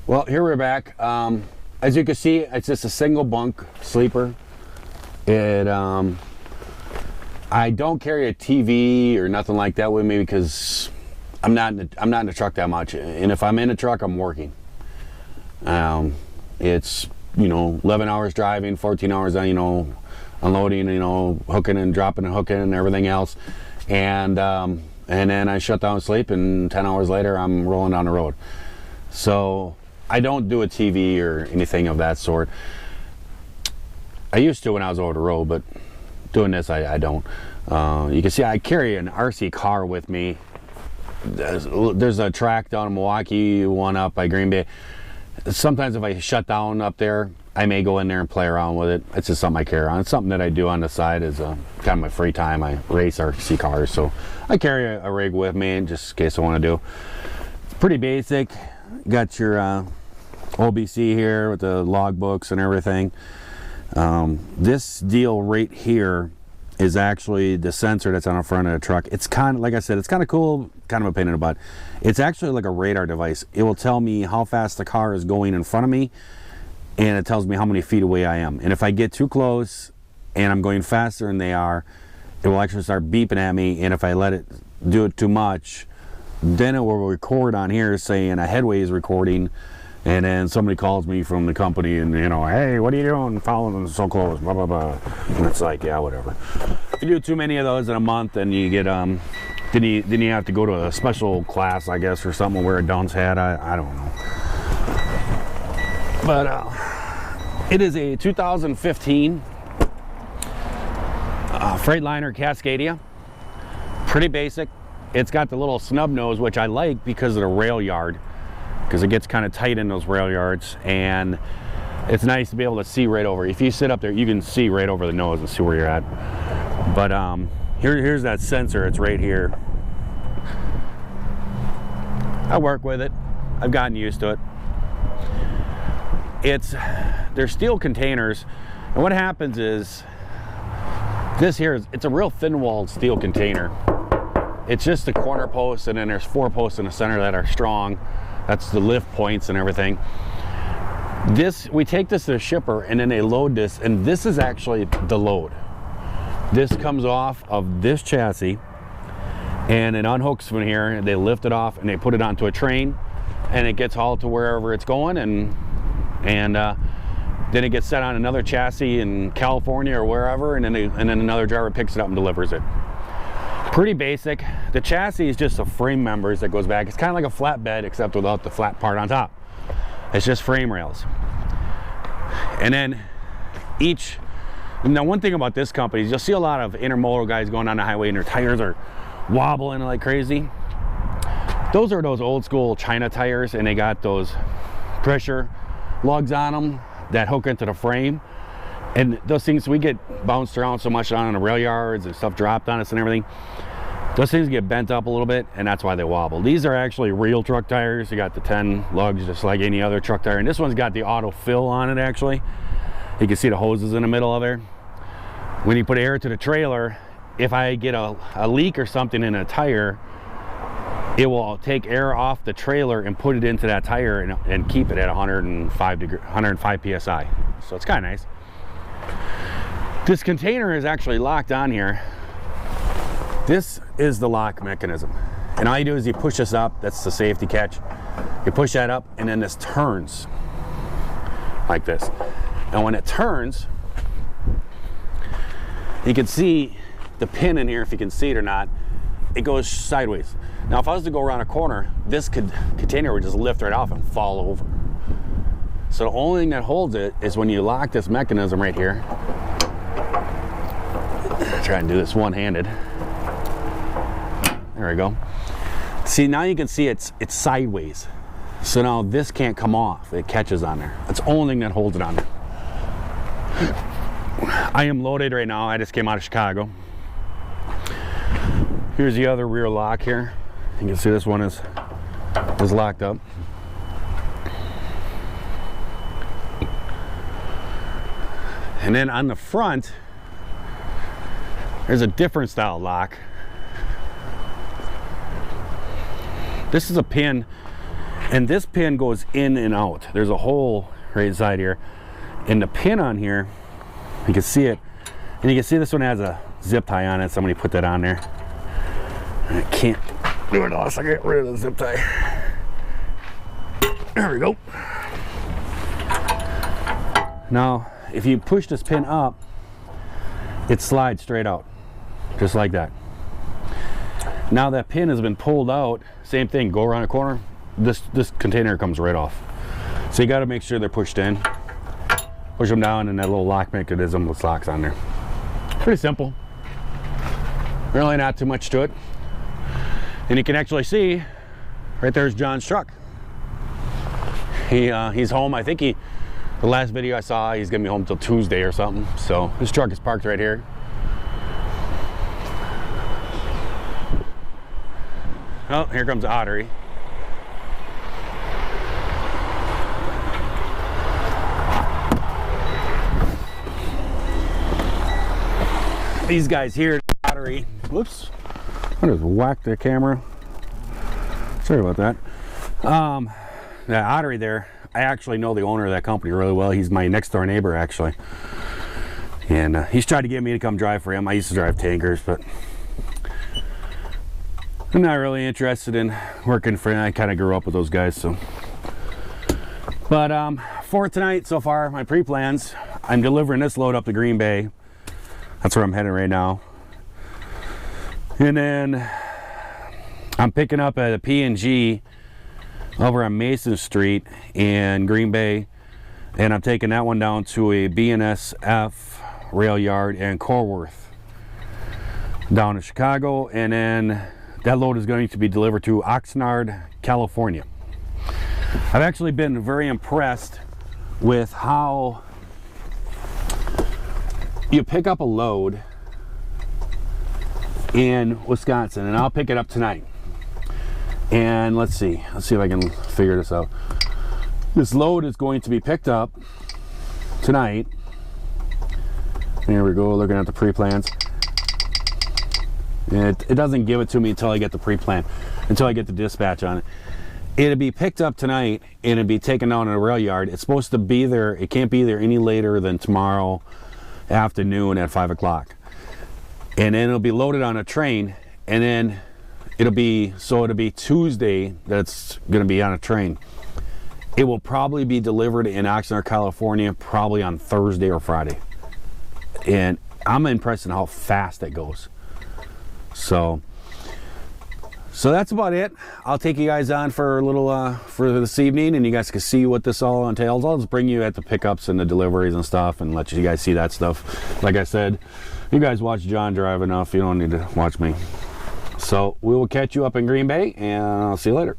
Well, here we're back. As you can see, it's just a single bunk sleeper. I don't carry a TV or nothing like that with me because I'm not in the truck that much. And if I'm in a truck, I'm working. It's 11 hours driving, 14 hours unloading, hooking and dropping and hooking and everything else, and then I shut down sleep, and 10 hours later I'm rolling down the road. So I don't do a TV or anything of that sort. I used to when I was over the road, but doing this I don't. You can see I carry an RC car with me. There's a track down in Milwaukee, one up by Green Bay. Sometimes if I shut down up there, I may go in there and play around with it. It's just something I carry on. It's something that I do on the side is kind of my free time. I race RC cars, so I carry a rig with me just in case I want to do. It's pretty basic. Got your OBC here with the log books and everything. This deal right here is actually the sensor that's on the front of the truck. It's kind of, like I said, it's kind of cool, kind of a pain in the butt. It's actually like a radar device. It will tell me how fast the car is going in front of me, and it tells me how many feet away I am. And if I get too close and I'm going faster than they are, it will actually start beeping at me, and if I let it do it too much, then it will record on here saying a headway is recording. And then somebody calls me from the company and, hey, what are you doing following them so close, blah, blah, blah. And it's like, yeah, whatever. If you do too many of those in a month, then you get, then you have to go to a special class, I guess, or something, wear a dunce hat. I don't know. But it is a 2015 Freightliner Cascadia. Pretty basic. It's got the little snub nose, which I like because of the rail yard, because it gets kind of tight in those rail yards, and it's nice to be able to see right over. If you sit up there, you can see right over the nose and see where you're at. But here's that sensor. It's right here. I work with it. I've gotten used to it. They're steel containers, and what happens is it's a real thin-walled steel container. It's just the corner posts, and then there's 4 posts in the center that are strong. That's the lift points and everything. We take this to the shipper, and then they load this, and this is actually the load. This comes off of this chassis, and it unhooks from here, and they lift it off, and they put it onto a train, and it gets hauled to wherever it's going, and then it gets set on another chassis in California or wherever, and then another driver picks it up and delivers it. Pretty basic. The chassis is just a frame members that goes back. It's kind of like a flatbed, except without the flat part on top. It's just frame rails. And then now one thing about this company is you'll see a lot of intermodal guys going on the highway and their tires are wobbling like crazy. Those are those old school China tires, and they got those pressure lugs on them that hook into the frame. And those things, we get bounced around so much on the rail yards and stuff dropped on us and everything. Those things get bent up a little bit, and that's why they wobble. These are actually real truck tires. You got the 10 lugs just like any other truck tire. And this one's got the auto fill on it, actually. You can see the hoses in the middle of there. When you put air to the trailer, if I get a leak or something in a tire, it will take air off the trailer and put it into that tire and keep it at 105 PSI. So it's kind of nice. This container is actually locked on here. This is the lock mechanism. And all you do is you push this up. That's the safety catch. You push that up, and then this turns like this. And when it turns, you can see the pin in here, if you can see it or not. It goes sideways. Now, if I was to go around a corner, this container would just lift right off and fall over. So the only thing that holds it is when you lock this mechanism right here. Try and do this one-handed. There we go. See, now you can see it's sideways. So now this can't come off. It catches on there. That's the only thing that holds it on there. I am loaded right now. I just came out of Chicago. Here's the other rear lock here. You can see this one is locked up. And then on the front, there's a different style lock. This is a pin, And this pin goes in and out. There's a hole right inside here. And the pin on here, you can see it. And you can see this one has a zip tie on it. Somebody put that on there. I can't do it unless I get rid of the zip tie. There we go. Now, if you push this pin up, it slides straight out, just like that. Now that pin has been pulled out, same thing, go around a corner, this container comes right off. So you got to make sure they're pushed in. Push them down, and that little lock mechanism with locks on there. Pretty simple. Really not too much to it. And you can actually see, right there's John's truck. He's home. I think the last video I saw, he's gonna be home till Tuesday or something. So his truck is parked right here. Oh, here comes the Ottery. These guys here, Ottery. Whoops! I just whacked the camera. Sorry about that. That Ottery there, I actually know the owner of that company really well. He's my next door neighbor, actually. And he's tried to get me to come drive for him. I used to drive tankers, but I'm not really interested in working for him. I kind of grew up with those guys, so. But for tonight, so far, my pre-plans, I'm delivering this load up to Green Bay. That's where I'm heading right now. And then I'm picking up at a P&G over on Mason Street in Green Bay, and I'm taking that one down to a BNSF rail yard in Corworth down in Chicago, and then that load is going to be delivered to Oxnard, California. I've actually been very impressed with how you pick up a load in Wisconsin, and I'll pick it up tonight. And let's see if I can figure this out. This load is going to be picked up tonight. There we go, looking at the pre-plans. And it doesn't give it to me until I get the pre-plan, until I get the dispatch on it. It'll be picked up tonight and it'll be taken down in a rail yard. It's supposed to be there, it can't be there any later than tomorrow afternoon at 5 o'clock. And then it'll be loaded on a train, and then it'll be Tuesday that it's going to be on a train. It will probably be delivered in Oxnard, California, probably on Thursday or Friday. And I'm impressed in how fast that goes. So that's about it. I'll take you guys on for a little for this evening, and you guys can see what this all entails. I'll just bring you at the pickups and the deliveries and stuff, and let you guys see that stuff. Like I said, you guys watch John drive enough. You don't need to watch me. So we will catch you up in Green Bay, and I'll see you later.